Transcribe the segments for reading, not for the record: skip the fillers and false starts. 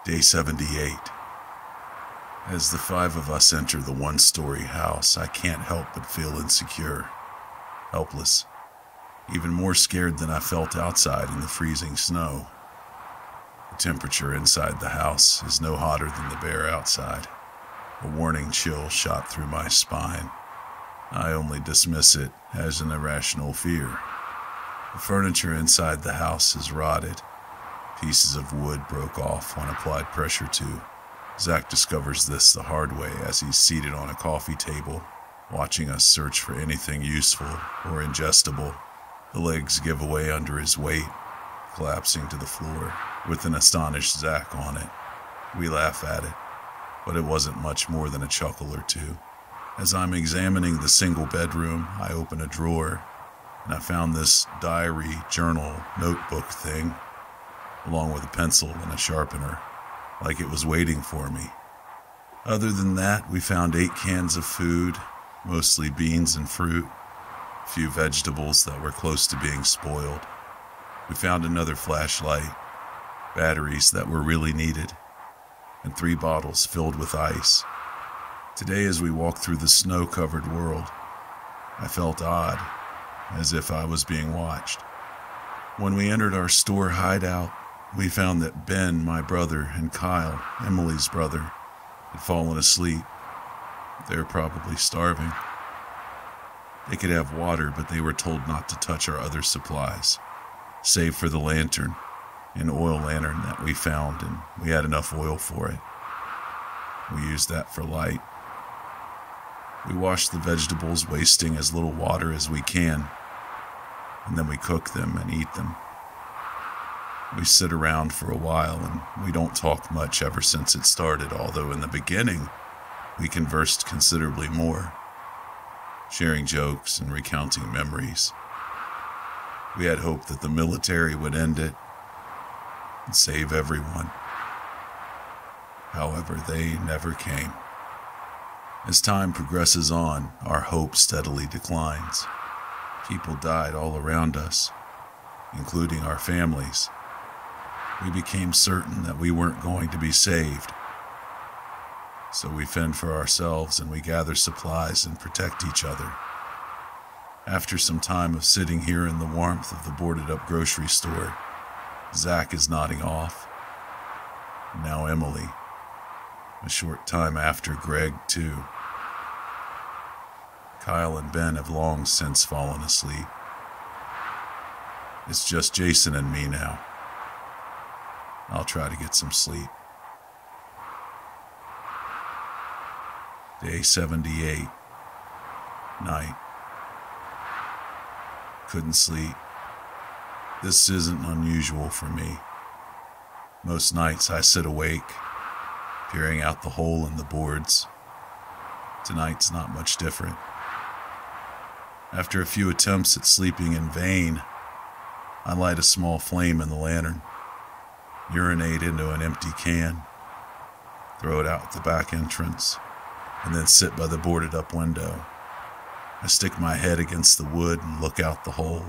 Day 78. As the five of us enter the one-story house, I can't help but feel insecure, helpless, even more scared than I felt outside in the freezing snow. The temperature inside the house is no hotter than the bear outside. A warning chill shot through my spine. I only dismiss it as an irrational fear. The furniture inside the house is rotted. Pieces of wood broke off when applied pressure to. Zach discovers this the hard way as he's seated on a coffee table, watching us search for anything useful or ingestible. The legs give way under his weight, collapsing to the floor, with an astonished Zach on it. We laugh at it, but it wasn't much more than a chuckle or two. As I'm examining the single bedroom, I open a drawer, and I found this diary, journal, notebook thing, along with a pencil and a sharpener, like it was waiting for me. Other than that, we found 8 cans of food, mostly beans and fruit, a few vegetables that were close to being spoiled. We found another flashlight, batteries that were really needed, and 3 bottles filled with ice. Today, as we walked through the snow-covered world, I felt odd, as if I was being watched. When we entered our store hideout, we found that Ben, my brother, and Kyle, Emily's brother, had fallen asleep. They were probably starving. They could have water, but they were told not to touch our other supplies, save for the lantern, an oil lantern that we found, and we had enough oil for it. We used that for light. We wash the vegetables, wasting as little water as we can, and then we cook them and eat them. We sit around for a while, and we don't talk much ever since it started, although in the beginning, we conversed considerably more, sharing jokes and recounting memories. We had hoped that the military would end it and save everyone. However, they never came. As time progresses on, our hope steadily declines. People died all around us, including our families. We became certain that we weren't going to be saved. So we fend for ourselves and we gather supplies and protect each other. After some time of sitting here in the warmth of the boarded-up grocery store, Zach is nodding off. Now Emily. A short time after, Greg, too. Kyle and Ben have long since fallen asleep. It's just Jason and me now. I'll try to get some sleep. Day 78. Night. Couldn't sleep. This isn't unusual for me. Most nights I sit awake, peering out the hole in the boards. Tonight's not much different. After a few attempts at sleeping in vain, I light a small flame in the lantern, urinate into an empty can, throw it out the back entrance, and then sit by the boarded-up window. I stick my head against the wood and look out the hole.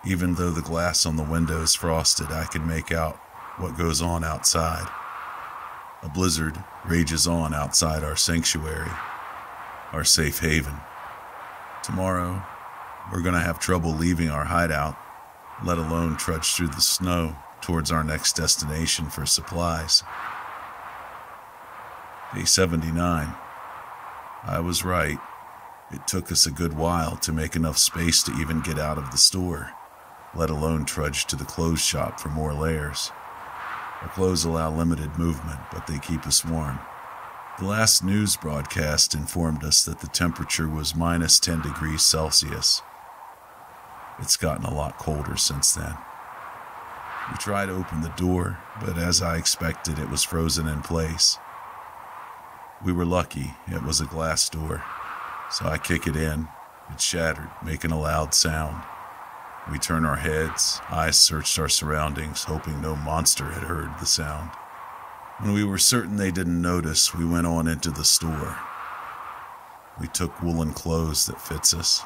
Even though the glass on the window is frosted, I can make out what goes on outside. A blizzard rages on outside our sanctuary, our safe haven. Tomorrow, we're going to have trouble leaving our hideout, let alone trudge through the snow towards our next destination for supplies. Day 79. I was right. It took us a good while to make enough space to even get out of the store, let alone trudge to the clothes shop for more layers. Our clothes allow limited movement, but they keep us warm. The last news broadcast informed us that the temperature was minus 10 degrees Celsius. It's gotten a lot colder since then. We tried to open the door, but as I expected, it was frozen in place. We were lucky, it was a glass door, so I kick it in. It shattered, making a loud sound. We turn our heads, eyes searched our surroundings, hoping no monster had heard the sound. When we were certain they didn't notice, we went on into the store. We took woolen clothes that fits us.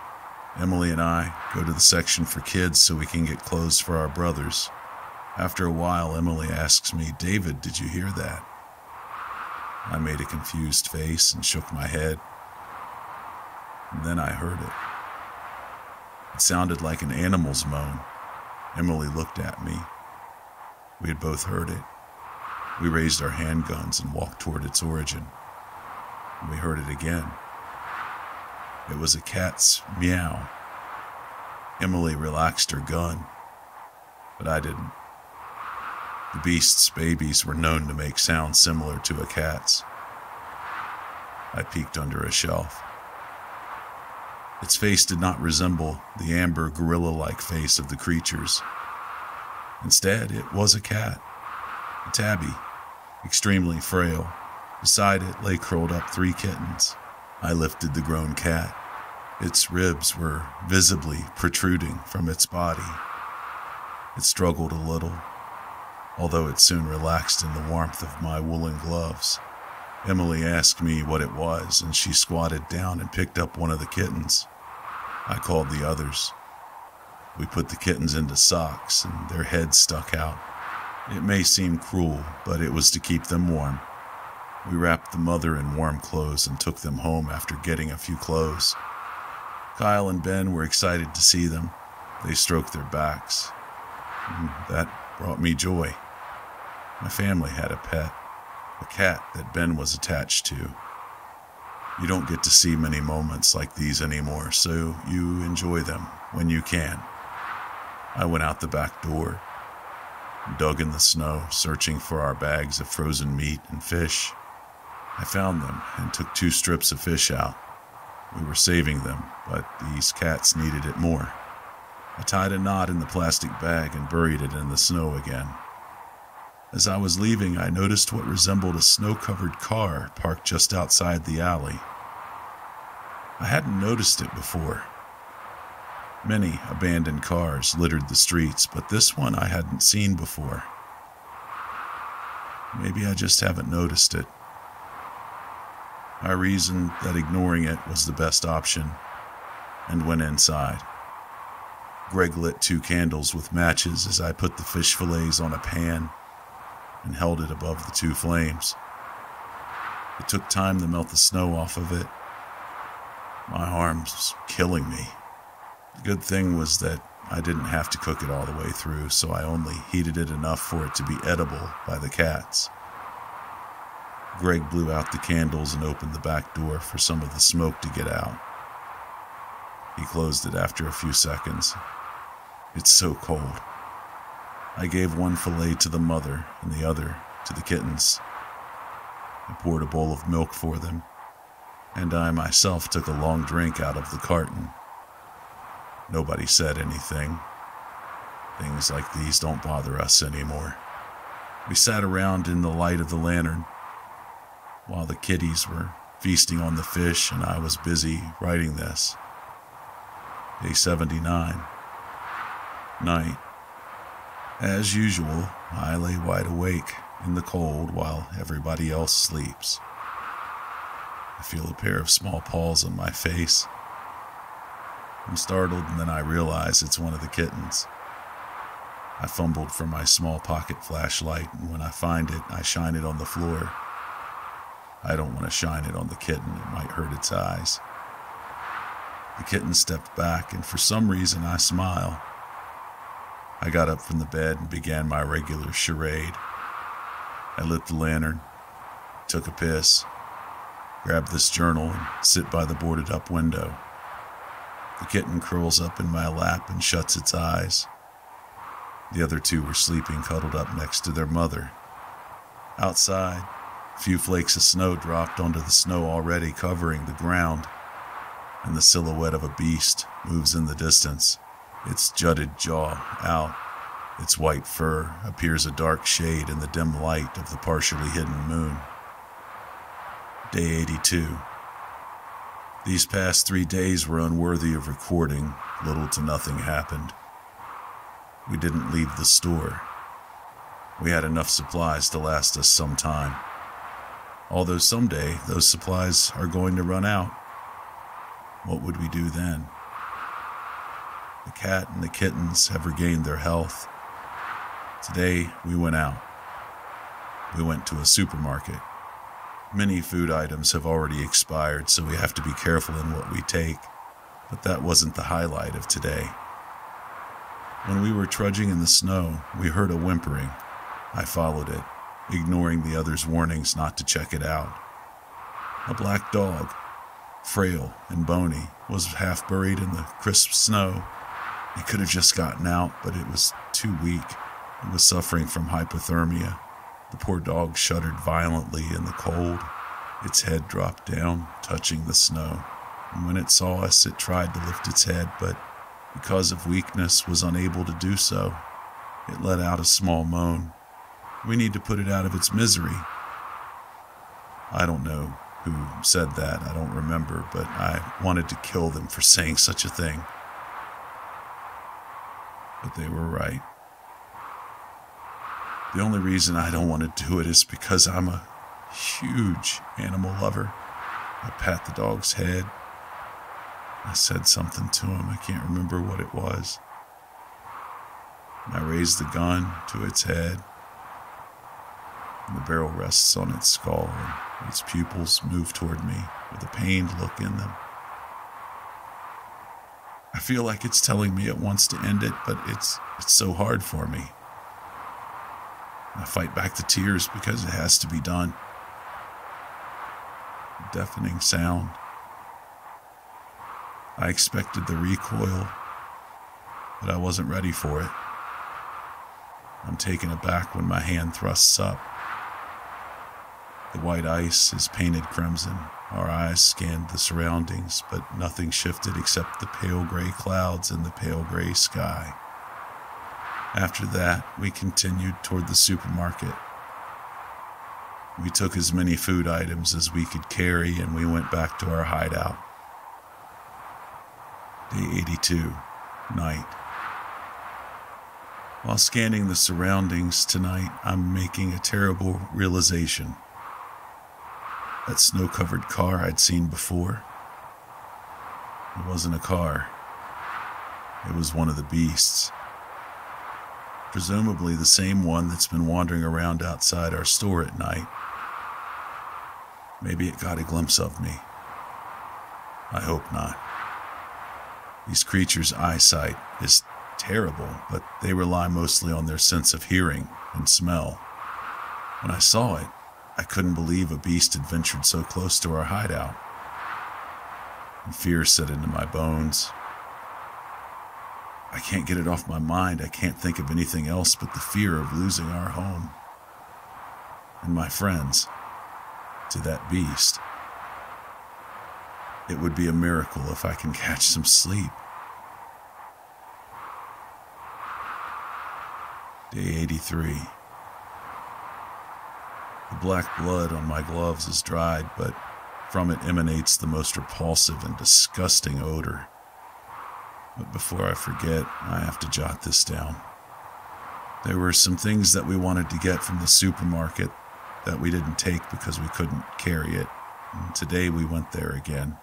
Emily and I go to the section for kids so we can get clothes for our brothers. After a while, Emily asks me, "David, did you hear that?" I made a confused face and shook my head. And then I heard it. It sounded like an animal's moan. Emily looked at me. We had both heard it. We raised our handguns and walked toward its origin. And we heard it again. It was a cat's meow. Emily relaxed her gun, but I didn't. The beast's babies were known to make sounds similar to a cat's. I peeked under a shelf. Its face did not resemble the amber gorilla-like face of the creatures. Instead, it was a cat, a tabby, extremely frail. Beside it lay curled up 3 kittens. I lifted the grown cat. Its ribs were visibly protruding from its body. It struggled a little, although it soon relaxed in the warmth of my woolen gloves. Emily asked me what it was, and she squatted down and picked up one of the kittens. I called the others. We put the kittens into socks, and their heads stuck out. It may seem cruel, but it was to keep them warm. We wrapped the mother in warm clothes and took them home after getting a few clothes. Kyle and Ben were excited to see them. They stroked their backs. That brought me joy. My family had a pet, a cat that Ben was attached to. You don't get to see many moments like these anymore, so you enjoy them when you can. I went out the back door, dug in the snow, searching for our bags of frozen meat and fish. I found them and took 2 strips of fish out. We were saving them, but these cats needed it more. I tied a knot in the plastic bag and buried it in the snow again. As I was leaving, I noticed what resembled a snow-covered car parked just outside the alley. I hadn't noticed it before. Many abandoned cars littered the streets, but this one I hadn't seen before. Maybe I just haven't noticed it. I reasoned that ignoring it was the best option and went inside. Greg lit 2 candles with matches as I put the fish fillets on a pan and held it above the 2 flames. It took time to melt the snow off of it. My arms killing me. The good thing was that I didn't have to cook it all the way through, so I only heated it enough for it to be edible by the cats. Greg blew out the candles and opened the back door for some of the smoke to get out. He closed it after a few seconds. It's so cold. I gave 1 fillet to the mother and the other to the kittens. I poured a bowl of milk for them, and I myself took a long drink out of the carton. Nobody said anything. Things like these don't bother us anymore. We sat around in the light of the lantern, while the kitties were feasting on the fish and I was busy writing this. Day 79. Night. As usual, I lay wide awake in the cold while everybody else sleeps. I feel a pair of small paws on my face. I'm startled, and then I realize it's one of the kittens. I fumbled for my small pocket flashlight, and when I find it, I shine it on the floor. I don't want to shine it on the kitten, it might hurt its eyes. The kitten stepped back, and for some reason I smile. I got up from the bed and began my regular charade. I lit the lantern, took a piss, grabbed this journal, and sit by the boarded-up window. The kitten curls up in my lap and shuts its eyes. The other 2 were sleeping cuddled up next to their mother. Outside, a few flakes of snow dropped onto the snow already covering the ground, and the silhouette of a beast moves in the distance, its jutted jaw out. Its white fur appears a dark shade in the dim light of the partially hidden moon. Day 82. These past 3 days were unworthy of recording. Little to nothing happened. We didn't leave the store. We had enough supplies to last us some time. Although someday those supplies are going to run out. What would we do then? The cat and the kittens have regained their health. Today, we went out. We went to a supermarket. Many food items have already expired, so we have to be careful in what we take, but that wasn't the highlight of today. When we were trudging in the snow, we heard a whimpering. I followed it, ignoring the others' warnings not to check it out. A black dog, frail and bony, was half buried in the crisp snow. It could have just gotten out, but it was too weak. It was suffering from hypothermia. The poor dog shuddered violently in the cold. Its head dropped down, touching the snow. And when it saw us, it tried to lift its head, but because of weakness, was unable to do so. It let out a small moan. We need to put it out of its misery. I don't know who said that, I don't remember, but I wanted to kill them for saying such a thing. But they were right. The only reason I don't want to do it is because I'm a huge animal lover. I pat the dog's head. I said something to him. I can't remember what it was. I raised the gun to its head. And the barrel rests on its skull, and its pupils move toward me with a pained look in them. I feel like it's telling me it wants to end it, but it's so hard for me. I fight back the tears because it has to be done. A deafening sound. I expected the recoil, but I wasn't ready for it. I'm taken aback when my hand thrusts up. The white ice is painted crimson. Our eyes scanned the surroundings, but nothing shifted except the pale gray clouds and the pale gray sky. After that, we continued toward the supermarket. We took as many food items as we could carry, and we went back to our hideout. Day 82, night. While scanning the surroundings tonight, I'm making a terrible realization. That snow-covered car I'd seen before. It wasn't a car. It was one of the beasts. Presumably the same one that's been wandering around outside our store at night. Maybe it got a glimpse of me. I hope not. These creatures' eyesight is terrible, but they rely mostly on their sense of hearing and smell. When I saw it, I couldn't believe a beast had ventured so close to our hideout. And fear set into my bones. I can't get it off my mind. I can't think of anything else but the fear of losing our home and my friends to that beast. It would be a miracle if I can catch some sleep. Day 83. The black blood on my gloves is dried, but from it emanates the most repulsive and disgusting odor. But before I forget, I have to jot this down. There were some things that we wanted to get from the supermarket that we didn't take because we couldn't carry it, and today we went there again.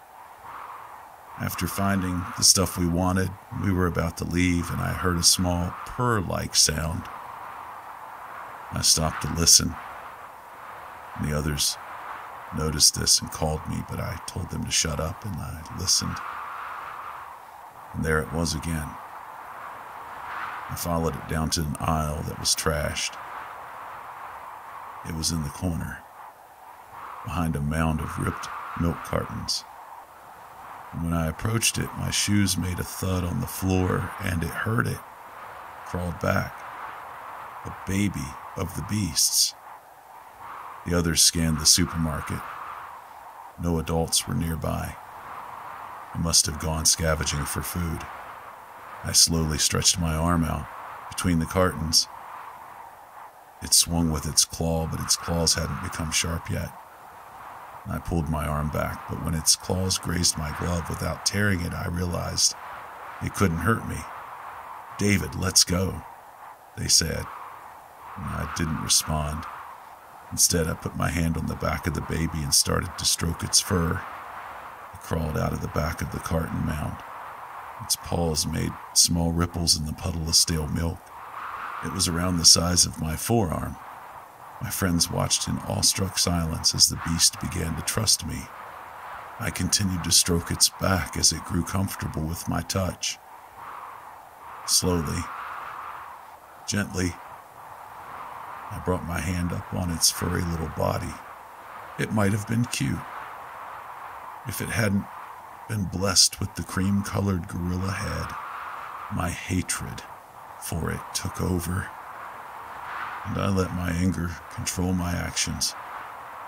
After finding the stuff we wanted, we were about to leave, and I heard a small purr-like sound. I stopped to listen. The others noticed this and called me, but I told them to shut up, and I listened. And there it was again. I followed it down to an aisle that was trashed. It was in the corner, behind a mound of ripped milk cartons. And when I approached it, my shoes made a thud on the floor, and it hurt it. Crawled back. A baby of the beasts. The others scanned the supermarket. No adults were nearby. I must have gone scavenging for food. I slowly stretched my arm out between the cartons. It swung with its claw, but its claws hadn't become sharp yet. I pulled my arm back, but when its claws grazed my glove without tearing it, I realized it couldn't hurt me. "David, let's go," they said. And I didn't respond. Instead, I put my hand on the back of the baby and started to stroke its fur. It crawled out of the back of the carton mound. Its paws made small ripples in the puddle of stale milk. It was around the size of my forearm. My friends watched in awestruck silence as the beast began to trust me. I continued to stroke its back as it grew comfortable with my touch. Slowly, gently, I brought my hand up on its furry little body. It might have been cute if it hadn't been blessed with the cream-colored gorilla head. My hatred for it took over, and I let my anger control my actions.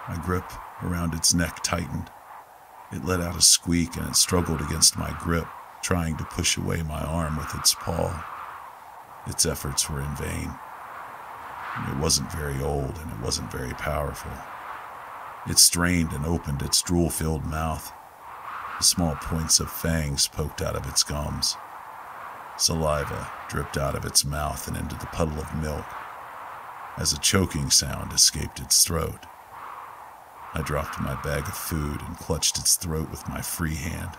My grip around its neck tightened. It let out a squeak and it struggled against my grip, trying to push away my arm with its paw. Its efforts were in vain. It wasn't very old and it wasn't very powerful. It strained and opened its drool-filled mouth. The small points of fangs poked out of its gums. Saliva dripped out of its mouth and into the puddle of milk as a choking sound escaped its throat. I dropped my bag of food and clutched its throat with my free hand.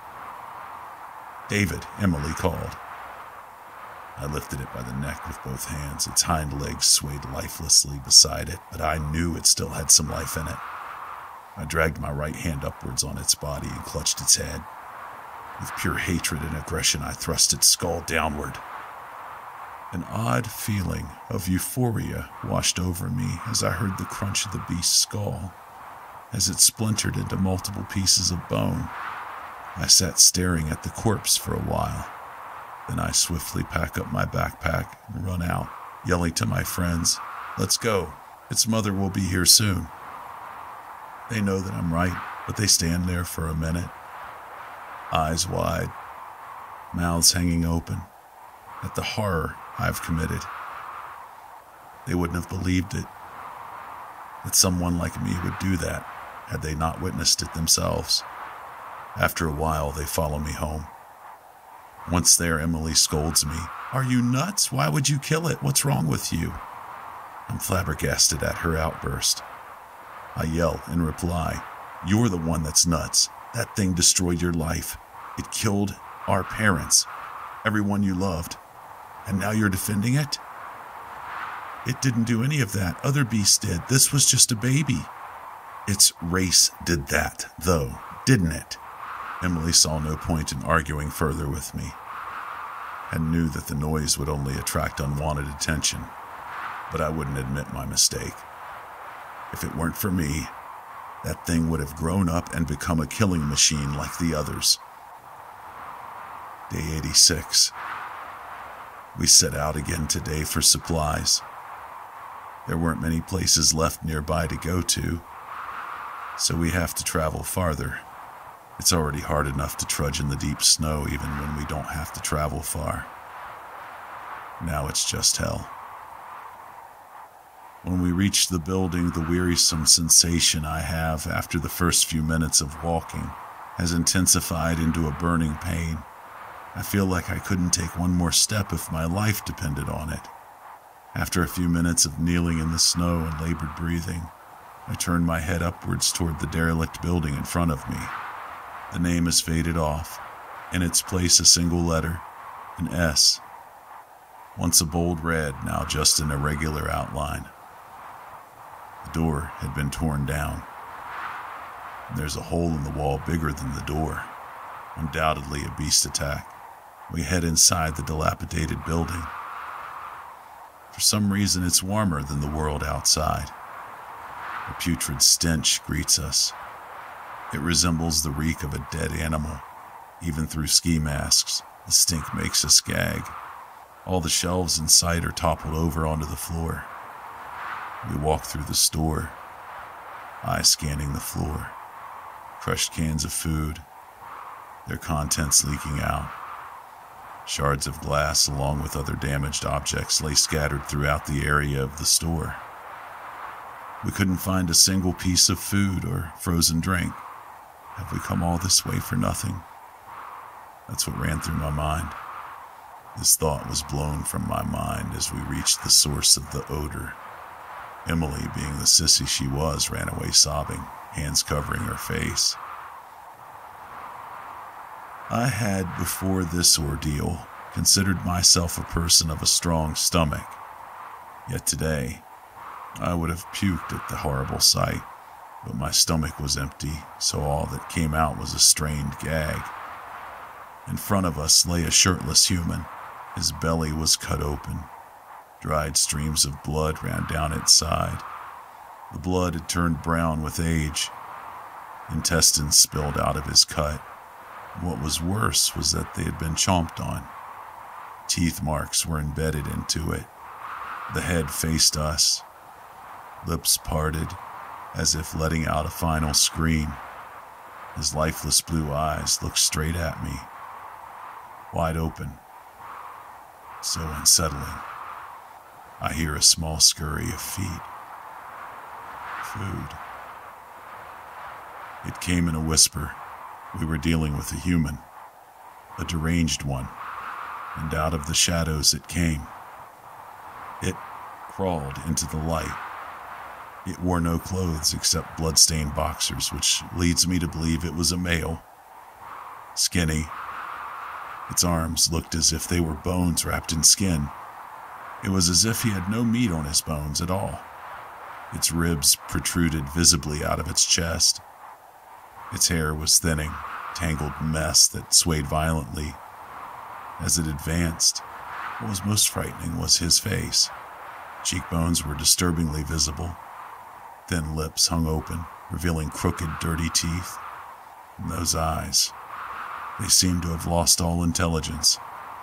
"David," Emily called. I lifted it by the neck with both hands. Its hind legs swayed lifelessly beside it, but I knew it still had some life in it. I dragged my right hand upwards on its body and clutched its head. With pure hatred and aggression, I thrust its skull downward. An odd feeling of euphoria washed over me as I heard the crunch of the beast's skull, as it splintered into multiple pieces of bone. I sat staring at the corpse for a while. Then I swiftly pack up my backpack and run out, yelling to my friends, "Let's go. Its mother will be here soon." They know that I'm right, but they stand there for a minute, eyes wide, mouths hanging open, at the horror I've committed. They wouldn't have believed it, that someone like me would do that, had they not witnessed it themselves. After a while, they follow me home. Once there, Emily scolds me. "Are you nuts? Why would you kill it? What's wrong with you?" I'm flabbergasted at her outburst. I yell in reply, "You're the one that's nuts. That thing destroyed your life. It killed our parents, everyone you loved, and now you're defending it? It didn't do any of that. Other beasts did. This was just a baby." "Its race did that, though, didn't it?" Emily saw no point in arguing further with me, and knew that the noise would only attract unwanted attention, but I wouldn't admit my mistake. If it weren't for me, that thing would have grown up and become a killing machine like the others. Day 86. We set out again today for supplies. There weren't many places left nearby to go to, so we have to travel farther. It's already hard enough to trudge in the deep snow even when we don't have to travel far. Now it's just hell. When we reach the building, the wearisome sensation I have after the first few minutes of walking has intensified into a burning pain. I feel like I couldn't take one more step if my life depended on it. After a few minutes of kneeling in the snow and labored breathing, I turn my head upwards toward the derelict building in front of me. The name has faded off. In its place, a single letter, an S. Once a bold red, now just an irregular outline. The door had been torn down. There's a hole in the wall bigger than the door. Undoubtedly a beast attack. We head inside the dilapidated building. For some reason, it's warmer than the world outside. A putrid stench greets us. It resembles the reek of a dead animal. Even through ski masks, the stink makes us gag. All the shelves in sight are toppled over onto the floor. We walk through the store, eyes scanning the floor. Crushed cans of food, their contents leaking out. Shards of glass along with other damaged objects lay scattered throughout the area of the store. We couldn't find a single piece of food or frozen drink. Have we come all this way for nothing? That's what ran through my mind. This thought was blown from my mind as we reached the source of the odor. Emily, being the sissy she was, ran away sobbing, hands covering her face. I had, before this ordeal, considered myself a person of a strong stomach. Yet today, I would have puked at the horrible sight, but my stomach was empty, so all that came out was a strained gag. In front of us lay a shirtless human. His belly was cut open. Dried streams of blood ran down its side. The blood had turned brown with age. Intestines spilled out of his cut. What was worse was that they had been chomped on. Teeth marks were embedded into it. The head faced us. Lips parted, as if letting out a final scream. His lifeless blue eyes looked straight at me, wide open. So unsettling. I hear a small scurry of feet. Food. It came in a whisper. We were dealing with a human, a deranged one, and out of the shadows it came. It crawled into the light. It wore no clothes except blood-stained boxers, which leads me to believe it was a male. Skinny. Its arms looked as if they were bones wrapped in skin. It was as if he had no meat on his bones at all. Its ribs protruded visibly out of its chest. Its hair was thinning, tangled mess that swayed violently. As it advanced, what was most frightening was his face. Cheekbones were disturbingly visible. Thin lips hung open, revealing crooked, dirty teeth. And those eyes, they seemed to have lost all intelligence.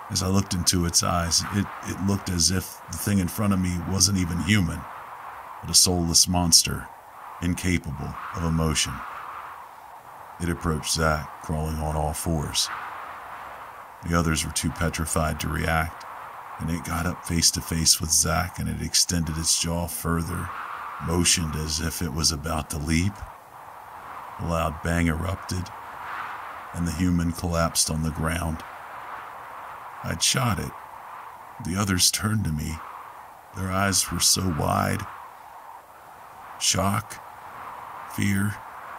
As I looked into its eyes, it looked as if the thing in front of me wasn't even human, but a soulless monster, incapable of emotion. It approached Zach, crawling on all fours. The others were too petrified to react, and it got up face to face with Zach, and it extended its jaw further, motioned as if it was about to leap. A loud bang erupted, and the human collapsed on the ground. I'd shot it. The others turned to me. Their eyes were so wide. Shock? Fear?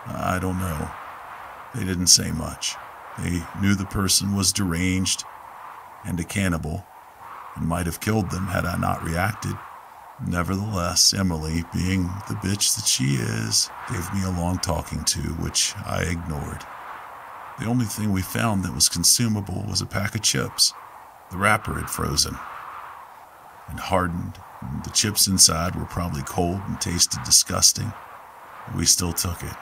I don't know. They didn't say much. They knew the person was deranged and a cannibal, and might have killed them had I not reacted. Nevertheless, Emily, being the bitch that she is, gave me a long talking to, which I ignored. The only thing we found that was consumable was a pack of chips. The wrapper had frozen and hardened, and the chips inside were probably cold and tasted disgusting. But we still took it.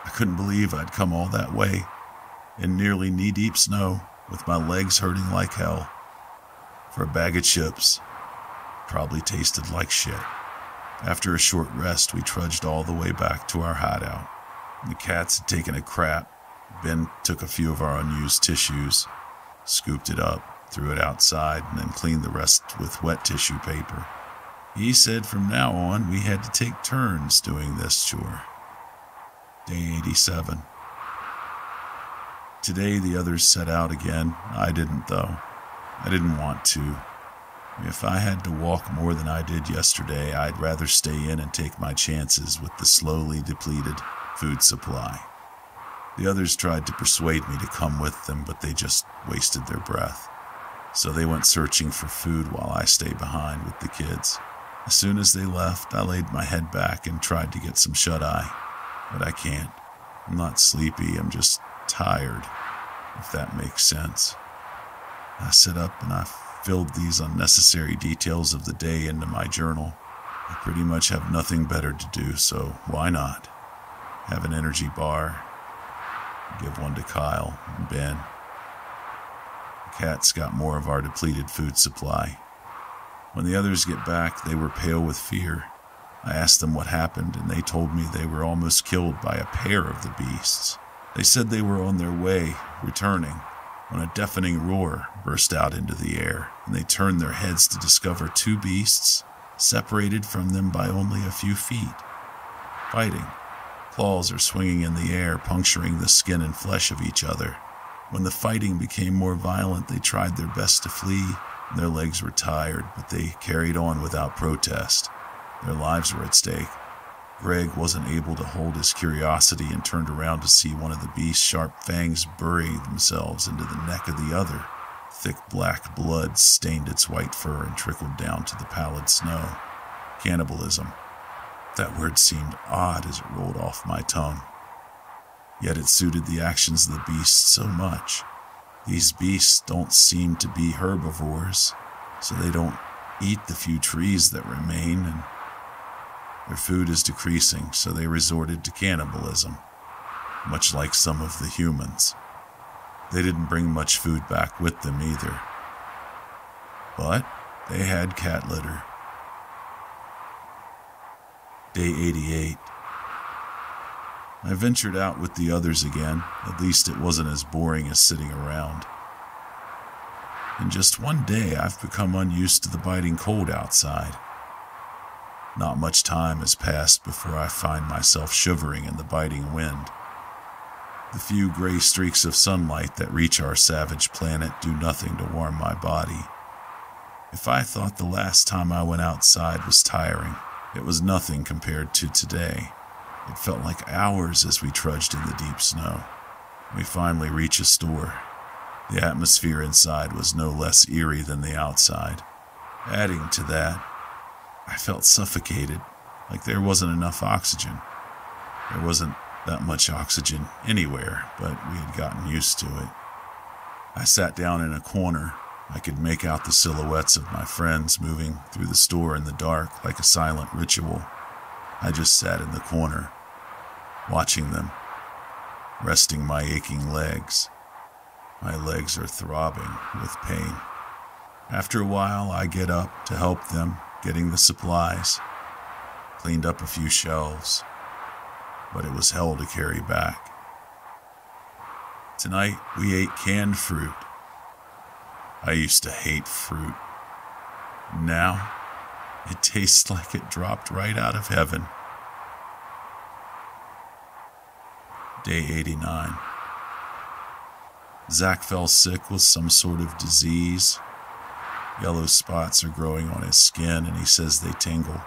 I couldn't believe I'd come all that way, in nearly knee-deep snow, with my legs hurting like hell, for a bag of chips. Probably tasted like shit. After a short rest, we trudged all the way back to our hideout. The cats had taken a crap. Ben took a few of our unused tissues, scooped it up, threw it outside, and then cleaned the rest with wet tissue paper. He said from now on we had to take turns doing this chore. Day 87. Today the others set out again. I didn't, though. I didn't want to. If I had to walk more than I did yesterday, I'd rather stay in and take my chances with the slowly depleted food supply. The others tried to persuade me to come with them, but they just wasted their breath. So they went searching for food while I stayed behind with the kids. As soon as they left, I laid my head back and tried to get some shut-eye. But I can't. I'm not sleepy, I'm just tired, if that makes sense. I sit up and I filled these unnecessary details of the day into my journal. I pretty much have nothing better to do, so why not? Have an energy bar. Give one to Kyle and Ben. The cats got more of our depleted food supply. When the others get back, they were pale with fear. I asked them what happened, and they told me they were almost killed by a pair of the beasts. They said they were on their way, returning, when a deafening roar burst out into the air, and they turned their heads to discover two beasts, separated from them by only a few feet, fighting. Claws are swinging in the air, puncturing the skin and flesh of each other. When the fighting became more violent, they tried their best to flee. Their legs were tired, but they carried on without protest. Their lives were at stake. Greg wasn't able to hold his curiosity and turned around to see one of the beast's sharp fangs bury themselves into the neck of the other. Thick black blood stained its white fur and trickled down to the pallid snow. Cannibalism. That word seemed odd as it rolled off my tongue. Yet it suited the actions of the beasts so much. These beasts don't seem to be herbivores, so they don't eat the few trees that remain, and their food is decreasing, so they resorted to cannibalism, much like some of the humans. They didn't bring much food back with them either, but they had cat litter. Day 88. I ventured out with the others again. At least it wasn't as boring as sitting around. In just one day, I've become unused to the biting cold outside. Not much time has passed before I find myself shivering in the biting wind. The few gray streaks of sunlight that reach our savage planet do nothing to warm my body. If I thought the last time I went outside was tiring, it was nothing compared to today. It felt like hours as we trudged in the deep snow. We finally reached a store. The atmosphere inside was no less eerie than the outside. Adding to that, I felt suffocated, like there wasn't enough oxygen. There wasn't that much oxygen anywhere, but we had gotten used to it. I sat down in a corner. I could make out the silhouettes of my friends moving through the store in the dark like a silent ritual. I just sat in the corner, watching them, resting my aching legs. My legs are throbbing with pain. After a while, I get up to help them getting the supplies. Cleaned up a few shelves, but it was hell to carry back. Tonight, we ate canned fruit. I used to hate fruit. Now, it tastes like it dropped right out of heaven. Day 89. Zach fell sick with some sort of disease. Yellow spots are growing on his skin, and he says they tingle.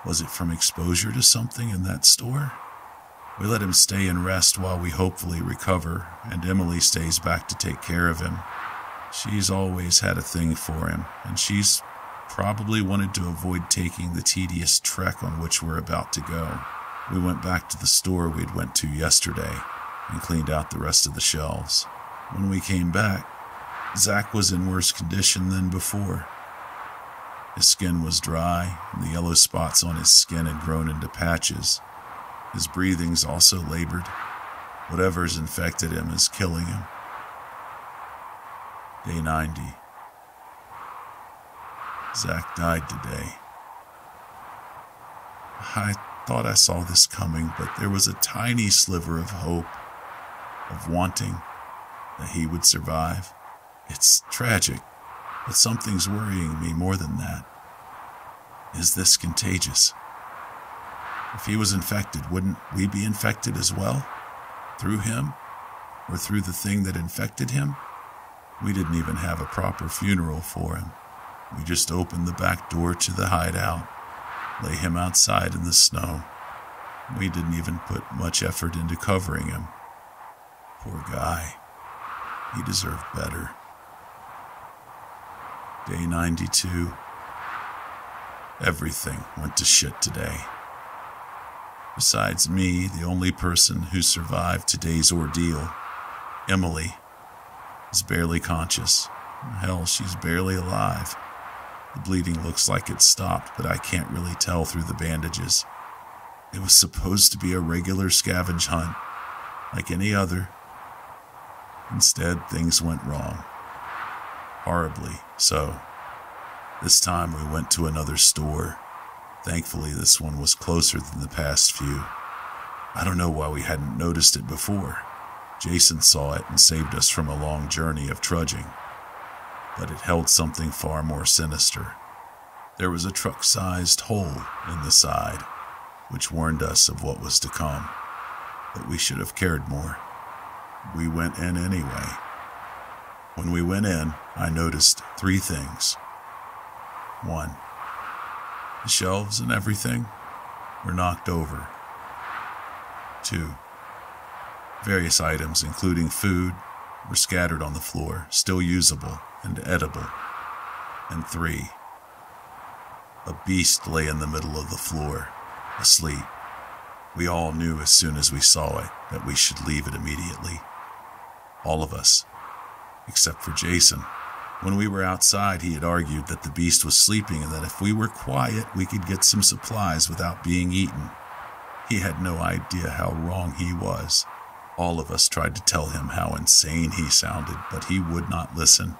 Was it from exposure to something in that store? We let him stay and rest while we hopefully recover, and Emily stays back to take care of him. She's always had a thing for him, and she's probably wanted to avoid taking the tedious trek on which we're about to go. We went back to the store we'd went to yesterday and cleaned out the rest of the shelves. When we came back, Zach was in worse condition than before. His skin was dry, and the yellow spots on his skin had grown into patches. His breathing's also labored. Whatever's infected him is killing him. Day 90. Zach died today. I thought I saw this coming, but there was a tiny sliver of hope, of wanting that he would survive. It's tragic, but something's worrying me more than that. Is this contagious? If he was infected, wouldn't we be infected as well? Through him? Or through the thing that infected him? We didn't even have a proper funeral for him. We just opened the back door to the hideout, lay him outside in the snow. We didn't even put much effort into covering him. Poor guy. He deserved better. Day 92. Everything went to shit today. Besides me, the only person who survived today's ordeal, Emily, is barely conscious. Hell, she's barely alive. The bleeding looks like it stopped, but I can't really tell through the bandages. It was supposed to be a regular scavenge hunt, like any other. Instead, things went wrong. Horribly so. This time we went to another store. Thankfully, this one was closer than the past few. I don't know why we hadn't noticed it before. Jason saw it and saved us from a long journey of trudging. But it held something far more sinister. There was a truck-sized hole in the side, which warned us of what was to come. But we should have cared more. We went in anyway. When we went in, I noticed 3 things. 1. The shelves and everything were knocked over. 2. Various items, including food, were scattered on the floor, still usable and edible. And 3. A beast lay in the middle of the floor, asleep. We all knew as soon as we saw it that we should leave it immediately. All of us, except for Jason. When we were outside, he had argued that the beast was sleeping and that if we were quiet, we could get some supplies without being eaten. He had no idea how wrong he was. All of us tried to tell him how insane he sounded, but he would not listen.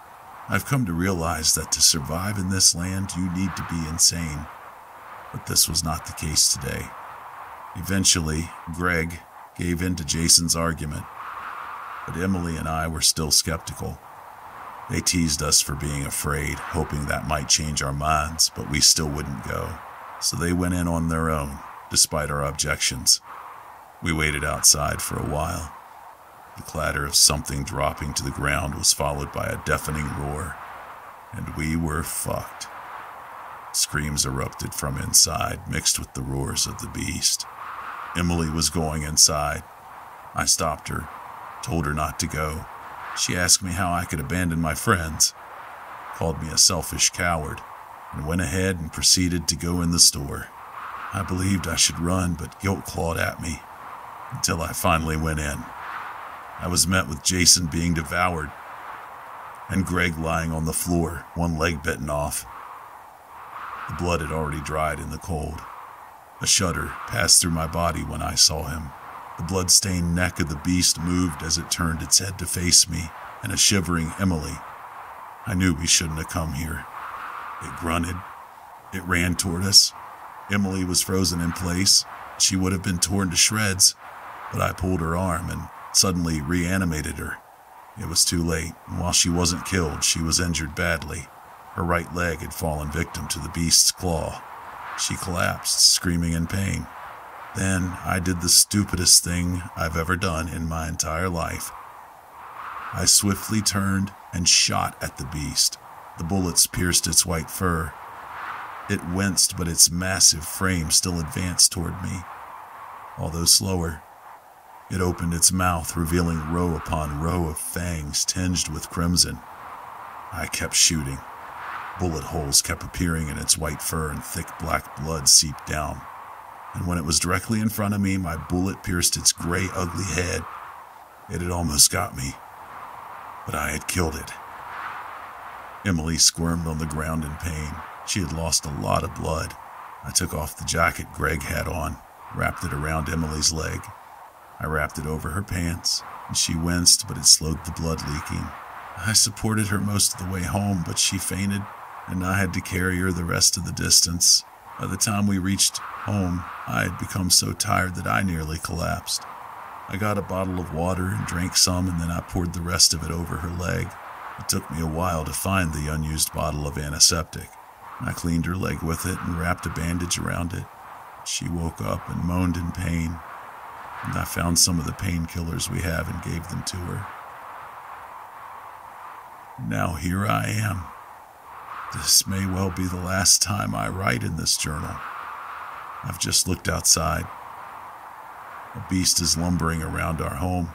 I've come to realize that to survive in this land, you need to be insane. But this was not the case today. Eventually, Greg gave in to Jason's argument, but Emily and I were still skeptical. They teased us for being afraid, hoping that might change our minds, but we still wouldn't go. So they went in on their own, despite our objections. We waited outside for a while. The clatter of something dropping to the ground was followed by a deafening roar, and we were fucked. Screams erupted from inside, mixed with the roars of the beast. Emily was going inside. I stopped her, told her not to go. She asked me how I could abandon my friends, called me a selfish coward, and went ahead and proceeded to go in the store. I believed I should run, but guilt clawed at me, until I finally went in. I was met with Jason being devoured, and Greg lying on the floor, one leg bitten off. The blood had already dried in the cold. A shudder passed through my body when I saw him. The blood-stained neck of the beast moved as it turned its head to face me, and a shivering Emily. I knew we shouldn't have come here. It grunted. It ran toward us. Emily was frozen in place. She would have been torn to shreds, but I pulled her arm and suddenly reanimated her. It was too late, and while she wasn't killed, she was injured badly. Her right leg had fallen victim to the beast's claw. She collapsed, screaming in pain. Then I did the stupidest thing I've ever done in my entire life. I swiftly turned and shot at the beast. The bullets pierced its white fur. It winced, but its massive frame still advanced toward me. Although slower, it opened its mouth, revealing row upon row of fangs tinged with crimson. I kept shooting. Bullet holes kept appearing in its white fur, and thick black blood seeped down. And when it was directly in front of me, my bullet pierced its gray, ugly head. It had almost got me, but I had killed it. Emily squirmed on the ground in pain. She had lost a lot of blood. I took off the jacket Greg had on, wrapped it around Emily's leg. I wrapped it over her pants, and she winced, but it slowed the blood leaking. I supported her most of the way home, but she fainted, and I had to carry her the rest of the distance. By the time we reached home, I had become so tired that I nearly collapsed. I got a bottle of water and drank some, and then I poured the rest of it over her leg. It took me a while to find the unused bottle of antiseptic. I cleaned her leg with it and wrapped a bandage around it. She woke up and moaned in pain, and I found some of the painkillers we have and gave them to her. Now here I am. This may well be the last time I write in this journal. I've just looked outside. A beast is lumbering around our home.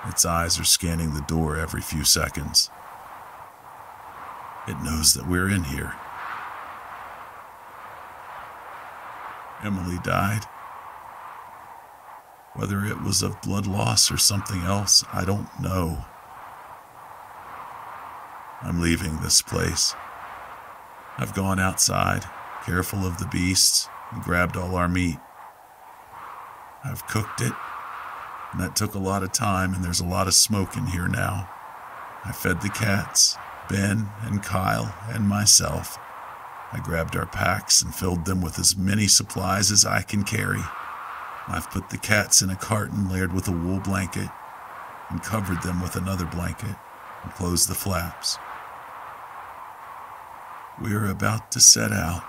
Its eyes are scanning the door every few seconds. It knows that we're in here. Emily died. Whether it was of blood loss or something else, I don't know. I'm leaving this place. I've gone outside, careful of the beasts, and grabbed all our meat. I've cooked it, and that took a lot of time, and there's a lot of smoke in here now. I fed the cats, Ben and Kyle and myself. I grabbed our packs and filled them with as many supplies as I can carry. I've put the cats in a carton layered with a wool blanket and covered them with another blanket and closed the flaps. We are about to set out.